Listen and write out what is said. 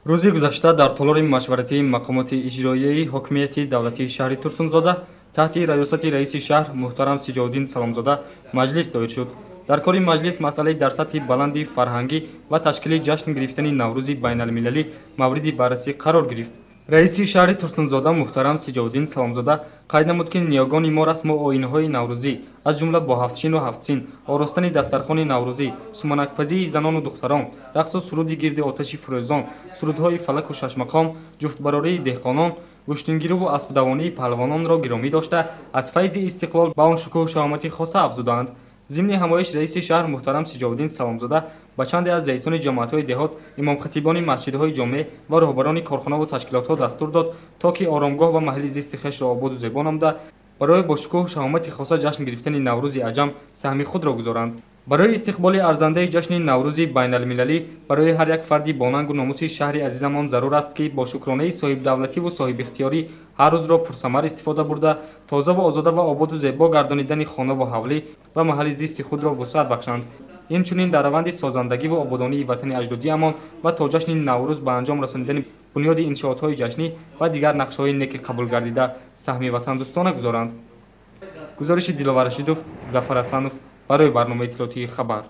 рӯзи гузашта дар толори машваратии мақомоти иҷроияи ҳокимияти давлатии шаҳри Турсунзода таҳти раёсати раиси шаҳр муҳтарам Сиҷоуддин Саломзода маҷлис доир шуд. дар кори маҷлис масъалаи дар сатҳи баланди фарҳангӣ ва ташкили ҷашн гирифтани Наврӯзи байналмилалӣ мавриди баррасӣ қарор гирифт. раиси шаҳри Турсунзода муҳтарам Сиҷоуддин Саломзода қайд намуд ки ниёгони мо расму оинаҳои наврӯзӣ аз ҷумла бо ҳафтшину ҳафтсин, оростани дастархони наврӯзӣ, суманакпазии занону духтарон, рақсу суруди гирди оташи фурӯзон, сурудҳои фалаку шашмақом, ҷуфтбарории деҳқонон, гӯштингируву аспдавонии паҳлавононро гиромӣ дошта аз файзи истиқлол ба он шукӯҳу шаҳомати хоса афзудаанд. зимни ҳамоиш раиси шаҳр муҳтарам Сиҷоуддин Саломзода ба чанде аз раисони ҷамоатҳои деҳот, имомхатибони масҷидҳои ҷомеъ ва роҳбарони корхонаву ташкилотҳо дастур дод, то ки оромгоҳ ва маҳалли зисти хешро ободу зебо намуда, барои бо шукӯҳу шаҳомати хоса ҷашн гирифтани Наврӯзи аҷам саҳми худро гузоранд. барои истиқболи арзандаи ҷашни Наврӯзи байналмилалӣ барои ҳар як фарди бо нангу номуси шаҳри азизамон зарур аст ки бо шукронаи соҳибдавлативу соҳибихтиёрӣ ҳар рӯзро пурсамар истифода бурда, тозаву озода ва ободу зебо гардонидани хонаву ҳавлӣ ва маҳалли зисти худро вусъат бахшанд. инчунин дар раванди созандагиву ободонии ватани аҷдодиамон ва то ҷашни Наврӯз ба анҷом расонидани бунёди иншоотҳои ҷашнӣ ва дигар нақшҳои неки қабул гардида саҳми ватандӯстона гузоранд. гузориши Диловар Рашидов, Зафар Асанов барои барномаи иттилоотии Хабар.